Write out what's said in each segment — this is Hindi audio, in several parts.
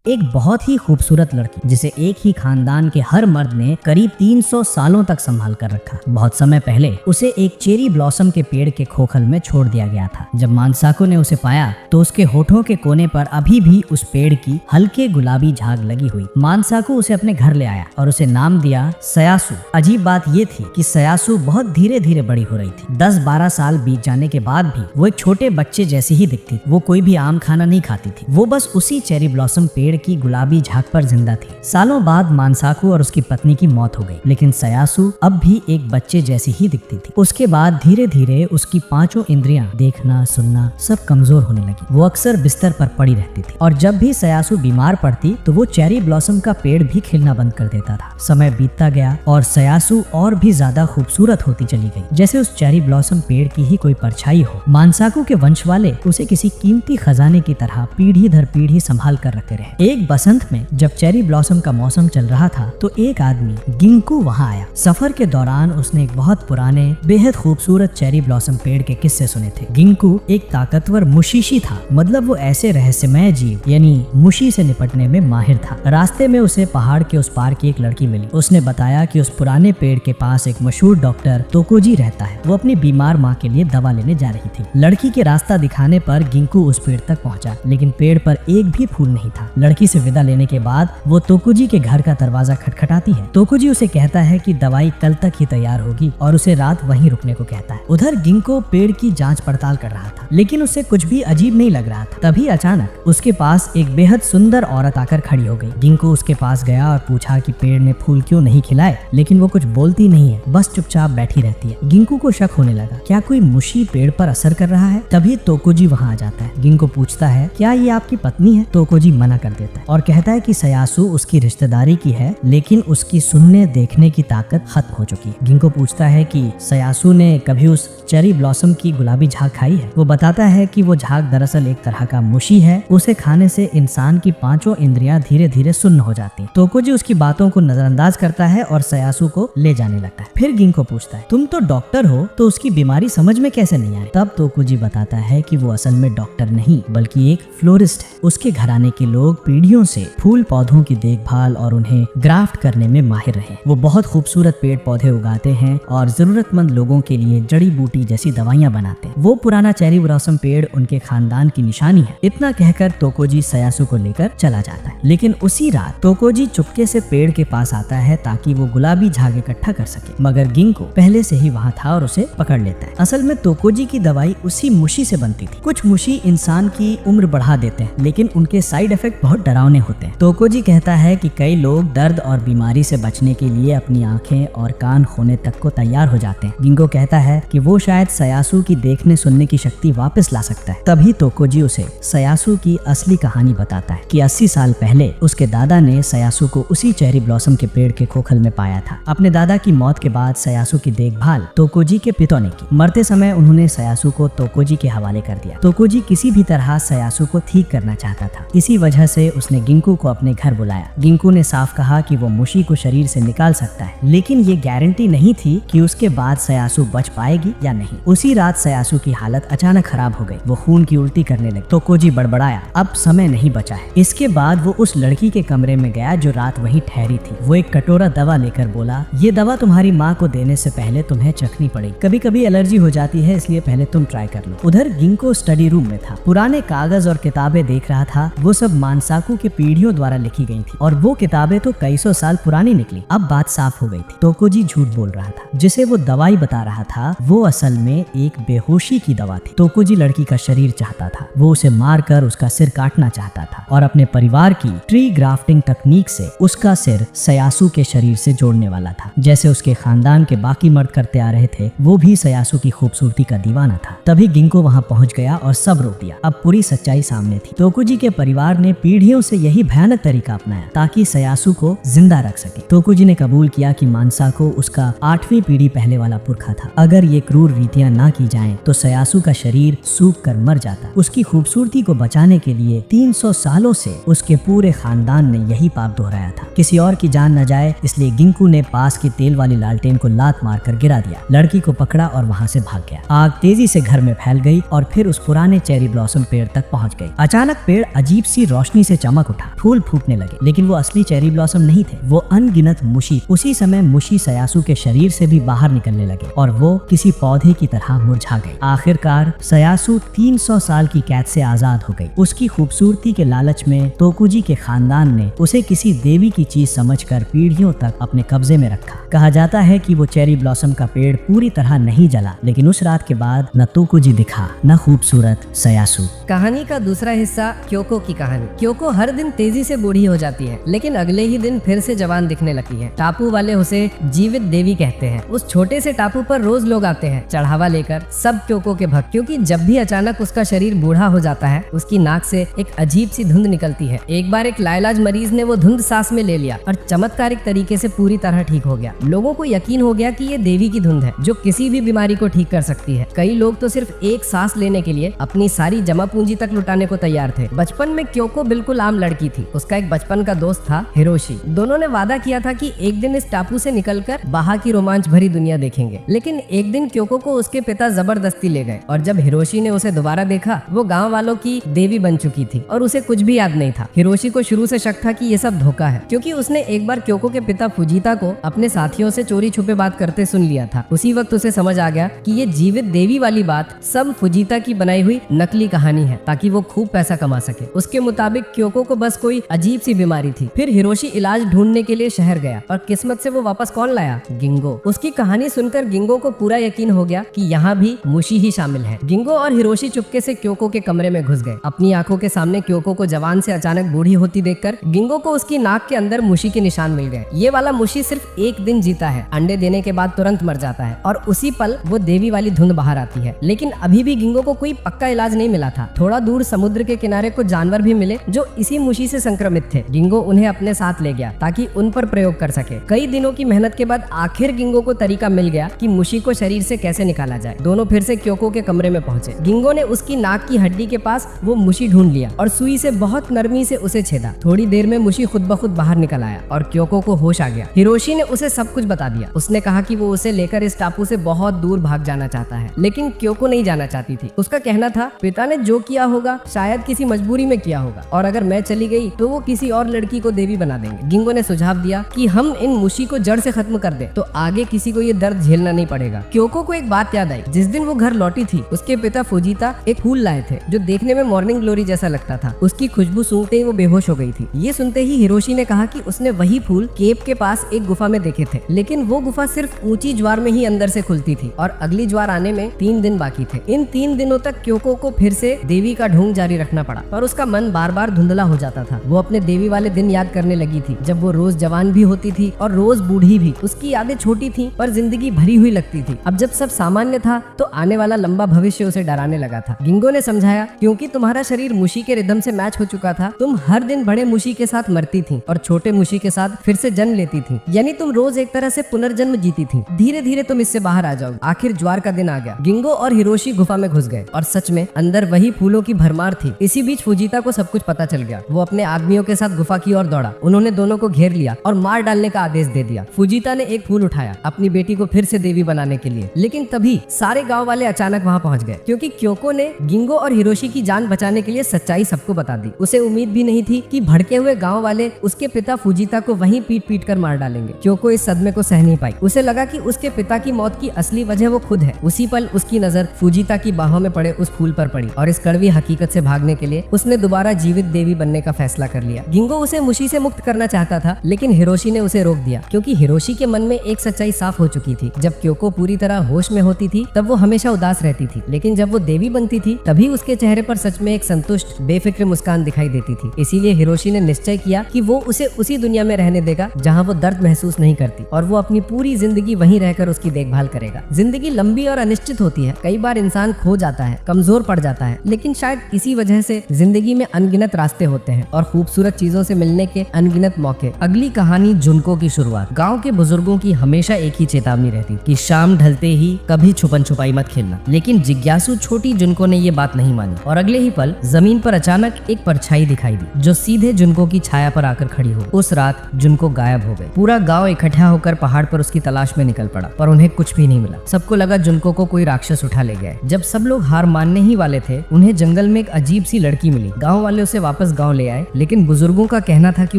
एक बहुत ही खूबसूरत लड़की जिसे एक ही खानदान के हर मर्द ने करीब 300 सालों तक संभाल कर रखा। बहुत समय पहले उसे एक चेरी ब्लॉसम के पेड़ के खोखल में छोड़ दिया गया था। जब मानसाको ने उसे पाया तो उसके होठों के कोने पर अभी भी उस पेड़ की हल्के गुलाबी झाग लगी हुई। मानसाको उसे अपने घर ले आया और उसे नाम दिया सयासु। अजीब बात ये थी कि सयासु बहुत धीरे धीरे बड़ी हो रही थी। 10-12 साल बीत जाने के बाद भी वो एक छोटे बच्चे जैसी ही दिखती थी। वो कोई भी आम खाना नहीं खाती थी। वो बस उसी चेरी ब्लॉसम पेड़ की गुलाबी झाग पर जिंदा थी। सालों बाद मानसाको और उसकी पत्नी की मौत हो गई, लेकिन सयासु अब भी एक बच्चे जैसी ही दिखती थी। उसके बाद धीरे धीरे उसकी 5 इंद्रियां, देखना, सुनना, सब कमजोर होने लगी। वो अक्सर बिस्तर पर पड़ी रहती थी और जब भी सयासु बीमार पड़ती तो वो चेरी ब्लॉसम का पेड़ भी खिलना बंद कर देता था। समय बीतता गया और सयासु और भी ज्यादा खूबसूरत होती चली गई, जैसे उस चेरी ब्लॉसम पेड़ की ही कोई परछाई हो। मानसाको के वंश वाले उसे किसी कीमती खजाने की तरह पीढ़ी दर पीढ़ी संभाल कर रखते रहे। एक बसंत में जब चेरी ब्लॉसम का मौसम चल रहा था तो एक आदमी गिंकू वहां आया। सफर के दौरान उसने एक बहुत पुराने बेहद खूबसूरत चेरी ब्लॉसम पेड़ के किस्से सुने थे। गिंकू एक ताकतवर मुशीशी था, मतलब वो ऐसे रहस्यमय जीव यानी मुशी से निपटने में माहिर था। रास्ते में उसे पहाड़ के उस पार की एक लड़की मिली। उसने बताया कि उस पुराने पेड़ के पास एक मशहूर डॉक्टर तोकोजी रहता है। वो अपनी बीमार माँ के लिए दवा लेने जा रही थी। लड़की के रास्ता दिखाने पर गिंकू उस पेड़ तक पहुंचा, लेकिन पेड़ पर एक भी फूल नहीं था। लड़की से विदा लेने के बाद वो तोकुजी के घर का दरवाजा खटखटाती है। तोकुजी उसे कहता है कि दवाई कल तक ही तैयार होगी और उसे रात वहीं रुकने को कहता है। उधर गिंको पेड़ की जांच पड़ताल कर रहा था, लेकिन उसे कुछ भी अजीब नहीं लग रहा था। तभी अचानक उसके पास एक बेहद सुंदर औरत आकर खड़ी हो गई। गिंको उसके पास गया और पूछा कि पेड़ ने फूल क्यों नहीं खिलाए, लेकिन वो कुछ बोलती नहीं है, बस चुपचाप बैठी रहती है। गिंको को शक होने लगा, क्या कोई मुशी पेड़ पर असर कर रहा है। तभी तोकुजी वहाँ आ जाता है। गिंको पूछता है, क्या ये आपकी पत्नी है? तोकुजी मना कर देता है और कहता है कि सयासु उसकी रिश्तेदारी की है, लेकिन उसकी सुनने देखने की ताकत खत्म हो चुकी है। गिंको पूछता है कि सयासु ने कभी उस चेरी ब्लॉसम की गुलाबी झाग खाई है। वो बताता है कि वो झाग दरअसल एक तरह का मुशी है। उसे खाने से इंसान की 5 इंद्रियां धीरे धीरे सुन्न हो जाती हैं। तोकुजी उसकी बातों को नजरअंदाज करता है और सयासु को ले जाने लगता है। फिर गिंको पूछता है, तुम तो डॉक्टर हो, तो उसकी बीमारी समझ में कैसे नहीं आई? तब तोकुजी बताता है कि वो असल में डॉक्टर नहीं बल्कि एक फ्लोरिस्ट है। उसके घराने के लोग पीढ़ियों से फूल पौधों की देखभाल और उन्हें ग्राफ्ट करने में माहिर रहे। वो बहुत खूबसूरत पेड़ पौधे उगाते हैं और जरूरतमंद लोगों के लिए जड़ी बूटी जैसी दवाइयाँ बनाते हैं। वो पुराना चेरी ब्लॉसम पेड़ उनके खानदान की निशानी है। इतना कहकर तोकोजी सयासु को लेकर चला जाता है, लेकिन उसी रात तोकोजी चुपके से पेड़ के पास आता है ताकि वो गुलाबी झाग इकट्ठा कर सके, मगर गिंको पहले से ही वहाँ था और उसे पकड़ लेता है। असल में तोकोजी की दवाई उसी मुशी से बनती थी। कुछ मुशी इंसान की उम्र बढ़ा देते हैं, लेकिन उनके साइड इफेक्ट बहुत डरावने होते हैं। तोकोजी कहता है कि कई लोग दर्द और बीमारी से बचने के लिए अपनी आंखें और कान खोने तक को तैयार हो जाते हैं। गिंको कहता है कि वो शायद सयासु की देखने सुनने की शक्ति वापस ला सकता है। तभी तोकोजी उसे सयासु की असली कहानी बताता है कि 80 साल पहले उसके दादा ने सयासु को उसी चेरी ब्लॉसम के पेड़ के खोखल में पाया था। अपने दादा की मौत के बाद सयासु की देखभाल तोकोजी के पिता ने की। मरते समय उन्होंने सयासु को तोकोजी के हवाले कर दिया। तोकोजी किसी भी तरह सयासु को ठीक करना चाहता था। इसी वजह से उसने गिंकू को अपने घर बुलाया। गिंकू ने साफ कहा कि वो मुशी को शरीर से निकाल सकता है, लेकिन ये गारंटी नहीं थी कि उसके बाद सयासु बच पाएगी या नहीं। उसी रात सयासु की हालत अचानक खराब हो गई। वो खून की उल्टी करने लगी। तोकोजी बड़बड़ाया, अब समय नहीं बचा है। इसके बाद वो उस लड़की के कमरे में गया जो रात वहीं ठहरी थी। वो एक कटोरा दवा लेकर बोला, ये दवा तुम्हारी माँ को देने से पहले तुम्हें चखनी पड़ेगी। कभी कभी एलर्जी हो जाती है, इसलिए पहले तुम ट्राई कर लो। उधर गिंको स्टडी रूम में था। पुराने कागज और किताबें देख रहा था। वो सब मानसाको के पीढ़ियों द्वारा लिखी गई थी और वो किताबें तो कई सौ साल पुरानी निकली। अब बात साफ हो गई थी, तोकोजी झूठ बोल रहा था। जिसे वो दवाई बता रहा था वो असल में एक बेहोशी की दवा थी। तोकोजी लड़की का शरीर चाहता था। वो उसे मारकर उसका सिर काटना चाहता था और अपने परिवार की ट्री ग्राफ्टिंग तकनीक से उसका सिर सयासु के शरीर से जोड़ने वाला था, जैसे उसके खानदान के बाकी मर्द करते आ रहे थे। वो भी सयासु की खूबसूरती का दीवाना था। तभी गिंको वहाँ पहुँच गया और सब रोक दिया। अब पूरी सच्चाई सामने थी। तोकुजी के परिवार ने पीढ़ियों से यही भयानक तरीका अपनाया ताकि सयासु को जिंदा रख सके। तोकुजी ने कबूल किया कि मानसाको उसका 8वीं पीढ़ी पहले वाला पुरखा था। अगर ये क्रूर रीतियां ना की जाएं तो सयासु का शरीर सूख कर मर जाता। उसकी खूबसूरती को बचाने के लिए 300 सालों से उसके पूरे खानदान ने यही पाप दोहराया था। किसी और की जान न जाए इसलिए गिंकू ने पास की तेल वाली लालटेन को लात मारकर गिरा दिया। लड़की को पकड़ा और वहाँ से भाग गया। आग तेजी से घर में फैल गई और फिर उस पुराने चेरी ब्लॉसम पेड़ तक पहुँच गई। अचानक पेड़ अजीब सी रोशनी से से चमक उठा, फूल फूटने लगे, लेकिन वो असली चेरी ब्लॉसम नहीं थे, वो अनगिनत मुशी। उसी समय मुशी सयासू के शरीर से भी बाहर निकलने लगे और वो किसी पौधे की तरह मुरझा गई। आखिरकार सयासू 300 साल की कैद से आजाद हो गई। उसकी खूबसूरती के लालच में तोकुजी के खानदान ने उसे किसी देवी की चीज समझकर पीढ़ियों तक अपने कब्जे में रखा। कहा जाता है कि वो चेरी ब्लॉसम का पेड़ पूरी तरह नहीं जला, लेकिन उस रात के बाद न तोकुजी दिखा न खूबसूरत सयासू। कहानी का दूसरा हिस्सा क्योको की कहानी। क्योको हर दिन तेजी से बूढ़ी हो जाती है, लेकिन अगले ही दिन फिर से जवान दिखने लगती है। टापू वाले उसे जीवित देवी कहते हैं। उस छोटे से टापू पर रोज लोग आते हैं चढ़ावा लेकर, सब क्योको के भक्त, क्योंकि जब भी अचानक उसका शरीर बूढ़ा हो जाता है उसकी नाक से एक अजीब सी धुंध निकलती है। एक बार एक लाइलाज मरीज ने वो धुंध सांस में ले लिया और चमत्कारिक तरीके से पूरी तरह ठीक हो गया। लोगों को यकीन हो गया कि ये देवी की धुंध है जो किसी भी बीमारी को ठीक कर सकती है। कई लोग तो सिर्फ एक सांस लेने के लिए अपनी सारी जमा पूंजी तक लुटाने को तैयार थे। बचपन में क्योको बिल्कुल आम लड़की थी। उसका एक बचपन का दोस्त था हिरोशी। दोनों ने वादा किया था कि एक दिन इस टापू से निकलकर बाहर की रोमांच भरी दुनिया देखेंगे। लेकिन एक दिन क्योको को उसके पिता जबरदस्ती ले गए और जब हिरोशी ने उसे दोबारा देखा वो गाँव वालों की देवी बन चुकी थी और उसे कुछ भी याद नहीं था। हिरोशी को शुरू से शक था कि ये सब धोखा है, क्योंकि उसने एक बार क्योको के पिता फुजीता को अपने साथियों से चोरी छुपे बात करते सुन लिया था। उसी वक्त उसे समझ आ गया कि ये जीवित देवी वाली बात सब फुजीता की बनाई हुई नकली कहानी है ताकि वो खूब पैसा कमा सके। उसके मुताबिक क्योको को बस कोई अजीब सी बीमारी थी। फिर हिरोशी इलाज ढूंढने के लिए शहर गया और किस्मत से वो वापस कौन लाया? गिंगो। उसकी कहानी सुनकर गिंगो को पूरा यकीन हो गया कि यहाँ भी मुशी ही शामिल है। गिंगो और हिरोशी चुपके से क्योको के कमरे में घुस गए। अपनी आंखों के सामने क्योको को जवान से अचानक बूढ़ी होती देखकर गिंगो को उसकी नाक के अंदर मुशी के निशान मिल गए। ये वाला मुशी सिर्फ एक दिन जीता है, अंडे देने के बाद तुरंत मर जाता है और उसी पल वो देवी वाली धुंध बाहर आती है। लेकिन अभी भी गिंगो को कोई पक्का इलाज नहीं मिला था। थोड़ा दूर समुद्र के किनारे कुछ जानवर भी मिले जो इसी मुशी से संक्रमित थे। गिंगो उन्हें अपने साथ ले गया ताकि उन पर प्रयोग कर सके। कई दिनों की मेहनत के बाद आखिर गिंगो को तरीका मिल गया कि मुशी को शरीर से कैसे निकाला जाए। दोनों फिर से क्योको के कमरे में पहुंचे। गिंगो ने उसकी नाक की हड्डी के पास वो मुशी ढूंढ लिया और सुई से बहुत नरमी से उसे छेदा। थोड़ी देर में मुशी खुद ब खुद बाहर निकल आया और क्योको को होश आ गया। हिरोशी ने उसे सब कुछ बता दिया। उसने कहा कि वो उसे लेकर इस टापू से बहुत दूर भाग जाना चाहता है, लेकिन क्योको नहीं जाना चाहती थी। उसका कहना था पिता ने जो किया होगा शायद किसी मजबूरी में किया होगा और अगर मैं चली गई तो वो किसी और लड़की को देवी बना देंगे। गिंगो ने सुझाव दिया कि हम इन मुशी को जड़ से खत्म कर दे तो आगे किसी को ये दर्द झेलना नहीं पड़ेगा। क्योको को एक बात याद आई। जिस दिन वो घर लौटी थी उसके पिता फुजीता एक फूल लाए थे जो देखने में मॉर्निंग ग्लोरी जैसा लगता था। उसकी खुशबू सूंघते ही वो बेहोश हो गई थी। ये सुनते ही हिरोशी ने कहा कि उसने वही फूल केप के पास एक गुफा में देखे थे, लेकिन वो गुफा सिर्फ ऊंची ज्वार में ही अंदर से खुलती थी और अगली ज्वार आने में 3 दिन बाकी थे। इन 3 दिनों तक क्योको को फिर से देवी का ढोंग जारी रखना पड़ा और उसका मन बार बार धुंधला हो जाता था। वो अपने देवी वाले दिन याद करने लगी थी जब वो रोज जवान भी होती थी और रोज बूढ़ी भी। उसकी यादें छोटी थी पर जिंदगी भरी हुई लगती थी। अब जब सब सामान्य था तो आने वाला लंबा भविष्य उसे डराने लगा था। गिंगो ने समझाया क्योंकि तुम्हारा शरीर मुशी के रिदम से मैच हो चुका था, तुम हर दिन बड़े मुशी के साथ मरती थी और छोटे मुशी के साथ फिर से जन्म लेती थी, यानी तुम रोज एक तरह से पुनर्जन्म जीती थी। धीरे धीरे तुम इससे बाहर आ जाओगे। आखिर ज्वार का दिन आ गया। गिंगो और हिरोशी गुफा में घुस गए और सच में अंदर वही फूलों की भरमार थी। इसी बीच फुजीता को सब कुछ पता चल गया। वो अपने आदमियों के साथ गुफा की ओर दौड़ा। उन्होंने दोनों को घेर लिया और मार डालने का आदेश दे दिया। फुजीता ने एक फूल उठाया अपनी बेटी को फिर से देवी बनाने के लिए, लेकिन तभी सारे गांव वाले अचानक वहां पहुंच गए क्योंकि क्योको ने गिंगो और हिरोशी की जान बचाने के लिए सच्चाई सबको बता दी। उसे उम्मीद भी नहीं थी कि भड़के हुए गांव वाले उसके पिता फुजीता को वहीं पीट पीट कर मार डालेंगे। क्योको इस सदमे को सह नहीं पाई। उसे लगा कि उसके पिता की मौत की असली वजह वो खुद है। उसी पल उसकी नजर फुजीता की बाहों में पड़े उस फूल पर पड़ी और इस कड़वी हकीकत से भागने के लिए उसने दोबारा जीवित देवी बनने का फैसला कर लिया। गिंगो उसे मुशी से मुक्त करना चाहता था, लेकिन हिरोशी ने उसे रोक दिया क्योंकि हिरोशी के मन में एक सच्चाई साफ हो चुकी थी। जब क्योको पूरी तरह होश में होती थी तब वो हमेशा उदास रहती थी, लेकिन जब वो देवी बनती थी तभी उसके चेहरे पर सच में एक संतुष्ट बेफिक्र मुस्कान दिखाई देती थी। इसीलिए हिरोशी ने निश्चय किया कि वो उसे उसी दुनिया में रहने देगा जहाँ वो दर्द महसूस नहीं करती और वो अपनी पूरी जिंदगी वहीं रहकर उसकी देखभाल करेगा। जिंदगी लंबी और अनिश्चित होती है। कई बार इंसान खो जाता है, कमजोर पड़ जाता है, लेकिन शायद इसी वजह से जिंदगी में अनगिनत रास्ते होते हैं और खूबसूरत चीजों से मिलने के अनगिनत मौके। अगली कहानी जुनको की शुरुआत। गाँव के बुजुर्गों की हमेशा एक ही चेतावनी रहती कि शाम ढलते ही कभी छुपन छुपाई मत खेलना, लेकिन जिज्ञासु छोटी जुनको ने ये बात नहीं मानी और अगले ही पल जमीन पर अचानक एक परछाई दिखाई दी जो सीधे जुनको की छाया पर आकर खड़ी हो। उस रात जुनको गायब हो गई। पूरा गांव इकट्ठा होकर पहाड़ पर उसकी तलाश में निकल पड़ा, पर उन्हें कुछ भी नहीं मिला। सबको लगा जुनको को कोई राक्षस उठा ले गया। जब सब लोग हार मानने ही वाले थे, उन्हें जंगल में एक अजीब सी लड़की मिली। गांव वाले उसे वापस वापस गांव ले आए, लेकिन बुजुर्गों का कहना था कि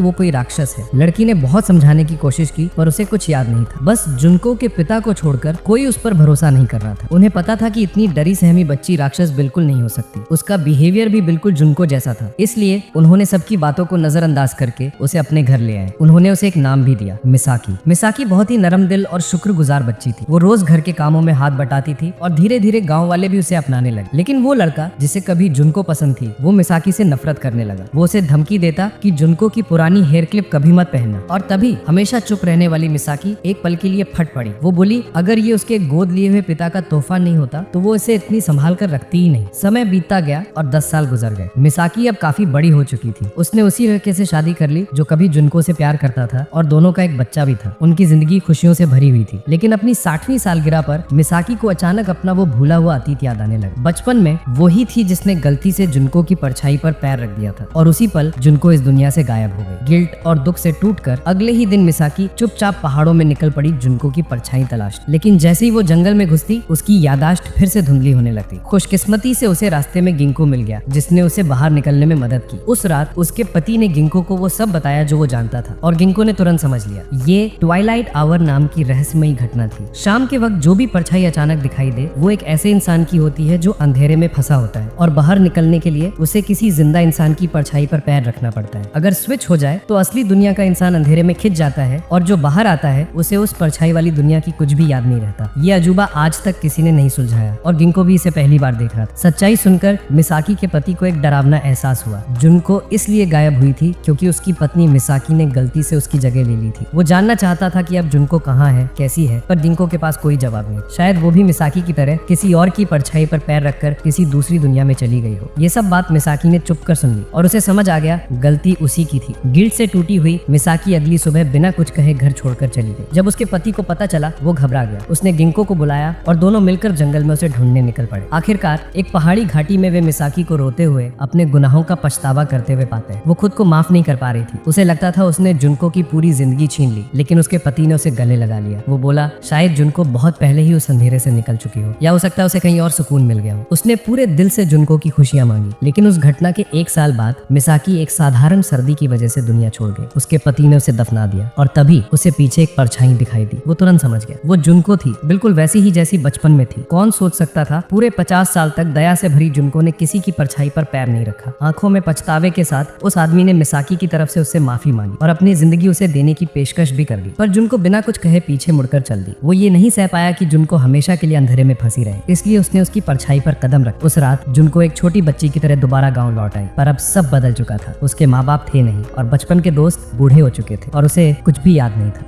वो कोई राक्षस है। लड़की ने बहुत समझाने की कोशिश की पर उसे कुछ याद नहीं था। बस जुनको के पिता को छोड़कर कोई उस पर भरोसा नहीं कर रहा था। उन्हें पता था कि इतनी डरी सहमी बच्ची राक्षस बिल्कुल नहीं हो सकती। उसका बिहेवियर भी बिल्कुल जुनको जैसा था। इसलिए उन्होंने सबकी बातों को नजरअंदाज करके उसे अपने घर ले आए। उन्होंने उसे एक नाम भी दिया, मिसाकी। मिसाकी बहुत ही नरम दिल और शुक्रगुजार बच्ची थी। वो रोज घर के कामों में हाथ बटाती थी और धीरे धीरे गांव वाले भी उसे अपनाने लगे। लेकिन वो लड़का जिसे कभी जुनको पसंद थी, वो मिसाकी से नफरत करने लगा। वो उसे धमकी देता कि जुनको की पुरानी हेयर क्लिप कभी मत पहनना। और तभी हमेशा चुप रहने वाली मिसाकी एक पल के लिए फट पड़ी। वो बोली अगर ये उसके गोद लिए हुए पिता का तोहफा नहीं होता तो वो इसे इतनी संभाल कर रखती ही नहीं। समय बीतता गया और 10 साल गुजर गए। मिसाकी अब काफी बड़ी हो चुकी थी। उसने उसी लड़के से शादी कर ली जो कभी जुनको से प्यार करता था और दोनों का एक बच्चा भी था। उनकी जिंदगी खुशियों से भरी हुई थी। लेकिन अपनी 60वीं सालगिरह पर मिसाकी को अचानक अपना वो भूला हुआ अतीत याद आने लगा। बचपन में वही थी जिसने गलती से जुनको की परछाई पर पैर रख दिया था और उसी पल जुनको इस दुनिया से गायब हो गई। गिल्ट और दुख से टूटकर अगले ही दिन मिसाकी चुपचाप पहाड़ों में निकल पड़ी जुनको की परछाई तलाश। लेकिन जैसे ही वो जंगल में घुसती उसकी यादाश्त फिर से धुंधली होने लगती। खुशकिस्मती से उसे रास्ते में गिंको मिल गया जिसने उसे बाहर निकलने में मदद की। उस रात उसके पति ने गिंको को वो सब बताया जो वो जानता था और गिंको ने तुरंत समझ लिया ये ट्वाइलाइट आवर नाम की रहस्यमयी घटना थी। शाम के वक्त जो भी परछाई अचानक दिखाई दे वो एक ऐसे इंसान की होती है जो अंधेरे में फंसा होता है और बाहर निकलने के लिए उसे किसी जिंदा इंसान की परछाई पर पैर रखना पड़ता है। अगर स्विच हो जाए तो असली दुनिया का इंसान अंधेरे में खिंच जाता है और जो बाहर आता है उसे उस परछाई वाली दुनिया की कुछ भी याद नहीं रहता। ये अजूबा आज तक किसी ने नहीं सुलझाया और गिंको भी इसे पहली बार देख रहा था। सच्चाई सुनकर मिसाकी के पति को एक डरावना एहसास हुआ। जुनको इसलिए गायब हुई थी क्योंकि उसकी पत्नी मिसाकी ने गलती से उसकी जगह ले ली थी। वो जानना चाहता था कि अब जुनको कहाँ है, कैसी है, पर गिंको के पास कोई जवाब नहीं। शायद वो भी मिसाकी की तरह किसी और की परछाई पर पैर रखकर किसी दूसरी दुनिया में चली गई हो। ये सब बात मिसाकी ने चुप कर सुन ली और उसे समझ आ गया गलती उसी की थी। गिल्ट से टूटी हुई मिसाकी अगली सुबह बिना कुछ कहे घर छोड़कर चली गई। जब उसके पति को पता चला वो घबरा गया। उसने गिंको को बुलाया और दोनों मिलकर जंगल में उसे ढूंढने निकल पड़े। आखिरकार एक पहाड़ी घाटी में वे मिसाकी को रोते हुए अपने गुनाहों का पछतावा करते हुए पाते हैं। वो खुद को माफ नहीं कर पा रही थी। उसे लगता था उसने जुनको की पूरी जिंदगी छीन ली, लेकिन उसके पति ने उसे गले लगा लिया। वो बोला शायद जुनको बहुत पहले ही उस अंधेरे से निकल चुकी हो या हो सकता है उसे कहीं और सुकून मिल गया हो। उसने पूरे दिल से जुनको की खुशियां मांगी। लेकिन उस घटना के 1 साल बाद मिसाकी एक साधारण सर्दी की वजह से दुनिया छोड़ गई। उसके पति ने उसे दफना दिया और तभी उसे पीछे एक परछाई दिखाई दी। वो तुरंत समझ गया वो जुनको थी, बिल्कुल वैसी ही जैसी बचपन में थी। कौन सोच सकता था पूरे 50 साल तक दया से भरी जुनको ने किसी की परछाई पर पैर नहीं रखा। आंखों में पछतावे के साथ उस आदमी ने मिसाकी की तरफ से उससे माफी मांगी और अपनी जिंदगी उसे देने की पेशकश भी कर दी। पर जुनको बिना कुछ कहे पीछे मुड़कर चल दी। वो ये नहीं सह पाया कि जुनको हमेशा के लिए अंधेरे में फंसी रहे, इसलिए उसने उसकी परछाई पर कदम रखा। उस रात जुनको एक छोटी बच्ची की तरह दोबारा गाँव लौट आई। पर अब सब बदल चुका था। उसके माँ बाप थे नहीं और बचपन के दोस्त बूढ़े हो चुके थे और उसे कुछ भी याद नहीं था।